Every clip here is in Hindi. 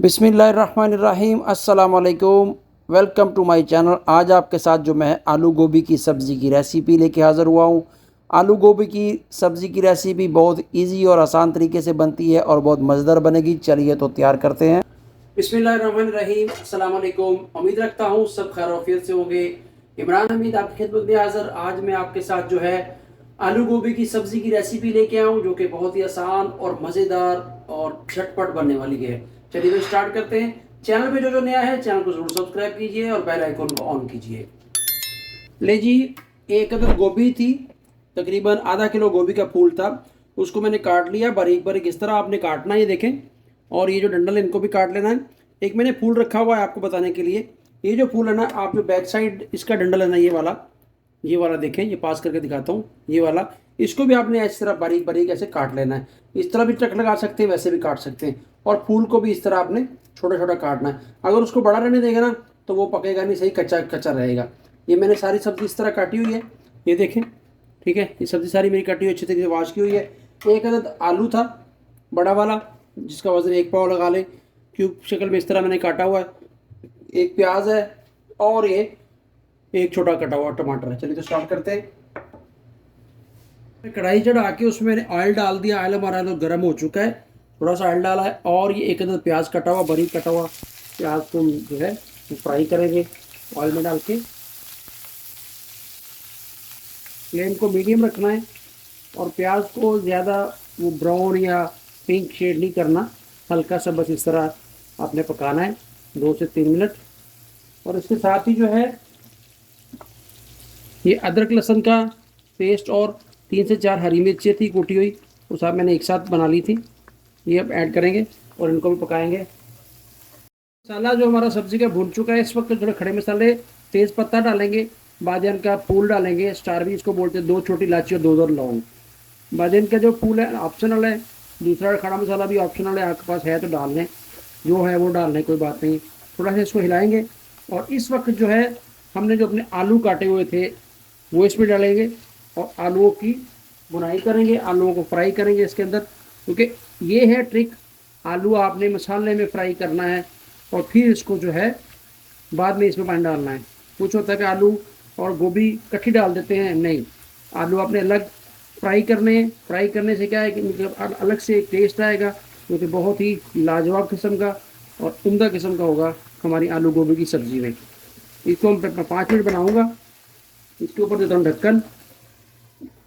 बिस्मिल्लाहिर्रहमानिर्रहीम अस्सलाम वालेकुम। Welcome to my channel. आज आपके साथ जो मैं आलू गोभी की सब्ज़ी की रेसिपी लेके हाज़िर हुआ हूँ। आलू गोभी की सब्ज़ी की रेसिपी बहुत इजी और आसान तरीके से बनती है और बहुत मज़ेदार बनेगी। चलिए तो तैयार करते हैं। बिस्मिल्लाहिर्रहमानिर्रहीम अस्सलाम वालेकुम। उम्मीद रखता हूँ सब खैर आफियत से होंगे। इमरान हमीद आपकी खिदमत में हाज़िर। आज मैं आपके साथ जो है आलू गोभी की सब्ज़ी की रेसिपी लेके आया हूँ, जो कि बहुत ही आसान और मज़ेदार और झटपट बनने वाली है। चलिए तो स्टार्ट करते हैं। चैनल पे जो नया है चैनल को जरूर सब्सक्राइब कीजिए और बेल आइकन को ऑन कीजिए। ले जी, एक अदद गोभी थी, तकरीबन आधा किलो गोभी का फूल था। उसको मैंने काट लिया बारीक बारीक। इस तरह आपने काटना है, ये देखें। और ये जो डंडल है इनको भी काट लेना है। एक मैंने फूल रखा हुआ है आपको बताने के लिए। ये जो फूल है ना, आप जो बैक साइड इसका डंडल है ना, ये वाला देखें, ये पास करके दिखाता हूँ। ये वाला, इसको भी आपने इस तरह बारीक बारीक ऐसे काट लेना है। इस तरह भी चक लगा सकते हैं, वैसे भी काट सकते हैं। और फूल को भी इस तरह आपने छोटा छोटा काटना है। अगर उसको बड़ा रहने देगा ना तो वो पकेगा नहीं, सही कच्चा कच्चा रहेगा। ये मैंने सारी सब्ज़ी इस तरह काटी हुई है, ये देखें। ठीक है, ये सब्ज़ी सारी मेरी कटी हुई, अच्छी तरीके से वॉश की हुई है। एक अदद आलू था बड़ा वाला, जिसका वज़न 1 पाव लगा लें। क्यूब शक्ल में इस तरह मैंने काटा हुआ है। एक प्याज है और ये एक छोटा कटा हुआ टमाटर है। चलिए तो स्टार्ट करते हैं। कढ़ाई चढ़ा के उसमें मैंने ऑयल डाल दिया। ऑयल हमारा तो गर्म हो चुका है। थोड़ा सा ऑयल डाला है और ये एक अदद प्याज कटा हुआ, बारीक कटा हुआ प्याज को जो है फ्राई करेंगे ऑयल में डाल के। फ्लेम को मीडियम रखना है और प्याज को ज़्यादा वो ब्राउन या पिंक शेड नहीं करना, हल्का सा बस इस तरह आपने पकाना है 2 से 3 मिनट। और इसके साथ ही जो है ये अदरक लहसुन का पेस्ट और 3 से 4 हरी मिर्चें थी कूटी हुई, वो सब मैंने एक साथ बना ली थी। ये अब ऐड करेंगे और इनको भी पकाएंगे। मसाला जो हमारा सब्ज़ी का भून चुका है, इस वक्त थोड़े खड़े मसाले, तेज़ पत्ता डालेंगे, बादियान का फूल डालेंगे, स्टार भी इसको बोलते हैं, 2 छोटी इलायची और 2 लौंग। बादियान का जो फूल है ऑप्शनल है, दूसरा खड़ा मसाला भी ऑप्शनल है, आपके पास है तो डाल लें, जो है वो डाल लें, कोई बात नहीं। थोड़ा सा इसको हिलाएंगे और इस वक्त जो है हमने जो अपने आलू काटे हुए थे वो इसमें डालेंगे और आलूओं की बुनाई करेंगे, आलूओं को फ्राई करेंगे इसके अंदर, क्योंकि ये है ट्रिक। आलू आपने मसाले में फ्राई करना है और फिर इसको जो है बाद में इसमें पानी डालना है। कुछ होता है कि आलू और गोभी इकट्ठी डाल देते हैं, नहीं, आलू आपने अलग फ्राई करने हैं। फ्राई करने से क्या है कि मतलब अलग से एक टेस्ट आएगा, जो कि बहुत ही लाजवाब किस्म का और उम्दा किस्म का होगा हमारी आलू गोभी की सब्ज़ी में। इसको हम 5 मिनट बनाऊँगा। इसके ऊपर देता हूँ ढक्कन।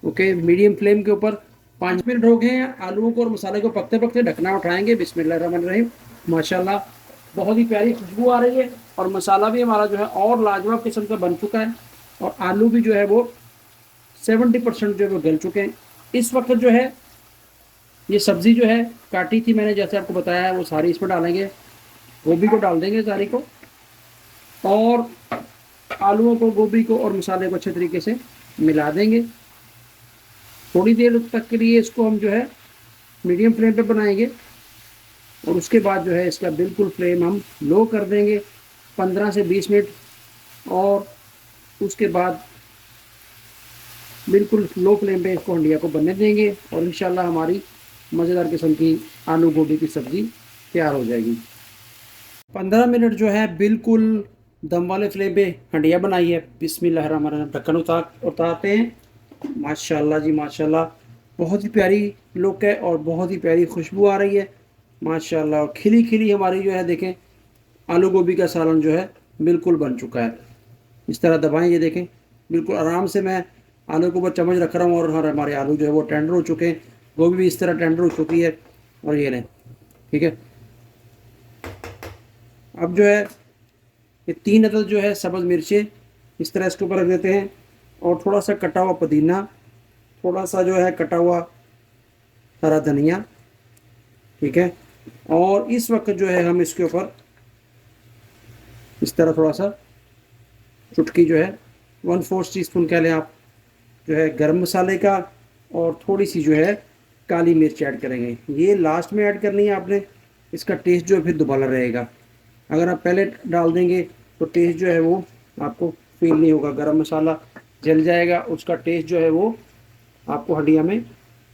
ओके, मीडियम फ्लेम के ऊपर 5 मिनट हो गए हैं। आलूओं को और मसाले को पकते पकते ढकना उठाएंगे। बिस्मिल्लाहिर्रहमानिर्रहीम। माशाल्लाह बहुत ही प्यारी खुशबू आ रही है और मसाला भी हमारा जो है और लाजवाब किस्म का बन चुका है और आलू भी जो है वो 70% जो है वो गल चुके हैं। इस वक्त जो है ये सब्ज़ी जो है काटी थी मैंने, जैसे आपको बताया है, वो सारी इसमें डालेंगे। गोभी को डाल देंगे सारी को, और आलूओं को, गोभी को और मसाले को अच्छे तरीके से मिला देंगे। थोड़ी देर तक के लिए इसको हम जो है मीडियम फ्लेम पे बनाएंगे और उसके बाद जो है इसका बिल्कुल फ्लेम हम लो कर देंगे 15 से 20 मिनट, और उसके बाद बिल्कुल लो फ्लेम पे इसको हंडिया को बनने देंगे और इंशाल्लाह हमारी मज़ेदार किस्म की आलू गोभी की सब्ज़ी तैयार हो जाएगी। 15 मिनट जो है बिल्कुल दम वाले फ्लेम पे हंडिया बनाई है। बिस्मिल्लाहिर्रहमानिर्रहीम। ढक्कन उतारते हैं। माशाल्लाह जी माशाल्लाह, बहुत ही प्यारी लुक है और बहुत ही प्यारी खुशबू आ रही है माशाल्लाह। खिली खिली हमारी जो है देखें आलू गोभी का सालन जो है बिल्कुल बन चुका है। इस तरह दबाएं, ये देखें बिल्कुल आराम से मैं आलू के ऊपर चम्मच रख रहा हूँ और हमारे आलू जो है वो टेंडर हो चुके हैं। गोभी भी इस तरह टेंडर हो चुकी है और ये लें। ठीक है, अब जो है ये 3 अदद जो है सब्ज़ मिर्चें इस तरह इसके ऊपर रख देते हैं और थोड़ा सा कटा हुआ पुदीना, थोड़ा सा जो है कटा हुआ हरा धनिया। ठीक है, और इस वक्त जो है हम इसके ऊपर इस तरह थोड़ा सा चुटकी जो है 1/4 टीस्पून कह लें आप, जो है गरम मसाले का, और थोड़ी सी जो है काली मिर्च ऐड करेंगे। ये लास्ट में ऐड करनी है आपने, इसका टेस्ट जो है फिर दोबारा रहेगा। अगर आप पहले डाल देंगे तो टेस्ट जो है वो आपको फील नहीं होगा, गरम मसाला जल जाएगा, उसका टेस्ट जो है वो आपको हंडिया में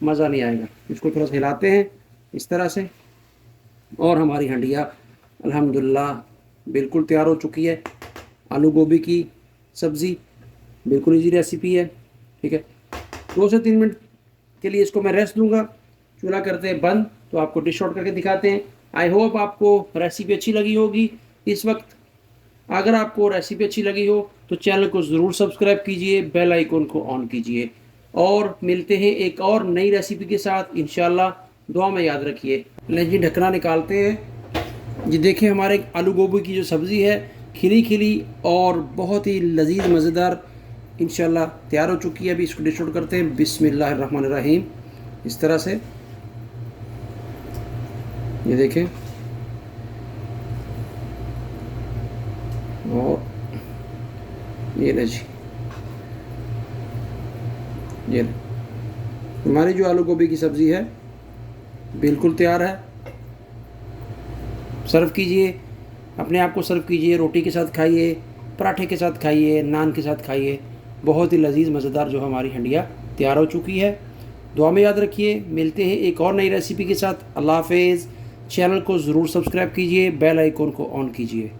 मज़ा नहीं आएगा। इसको थोड़ा सा हिलाते हैं इस तरह से और हमारी हंडिया अल्हम्दुलिल्लाह बिल्कुल तैयार हो चुकी है आलू गोभी की सब्ज़ी। बिल्कुल ईजी रेसिपी है। ठीक है, 2 से 3 मिनट के लिए इसको मैं रेस्ट दूंगा। चूल्हा करते हैं बंद, तो आपको डिश आउट करके दिखाते हैं। आई होप आपको रेसिपी अच्छी लगी होगी। इस वक्त अगर आपको रेसिपी अच्छी लगी हो तो चैनल को ज़रूर सब्सक्राइब कीजिए, बेल आइकन को ऑन कीजिए, और मिलते हैं एक और नई रेसिपी के साथ इंशाल्लाह। दुआ में याद रखिए। ले जी, ढकना निकालते हैं। जी देखिए, हमारे आलू गोभी की जो सब्ज़ी है खिली खिली और बहुत ही लजीज मज़ेदार इंशाल्लाह तैयार हो चुकी है। अभी इसको डिश आउट करते हैं। बिस्मिल्लाहिर्रहमानिर्रहीम। इस तरह से ये देखें, और ये ले जी, ये ले। हमारी जो आलू गोभी की सब्ज़ी है बिल्कुल तैयार है। सर्व कीजिए, अपने आप को सर्व कीजिए। रोटी के साथ खाइए, पराठे के साथ खाइए, नान के साथ खाइए। बहुत ही लजीज मज़ेदार जो हमारी हंडिया तैयार हो चुकी है। दुआ में याद रखिए। मिलते हैं एक और नई रेसिपी के साथ। अल्लाह हाफिज़। चैनल को ज़रूर सब्सक्राइब कीजिए, बेल आइकन को ऑन कीजिए।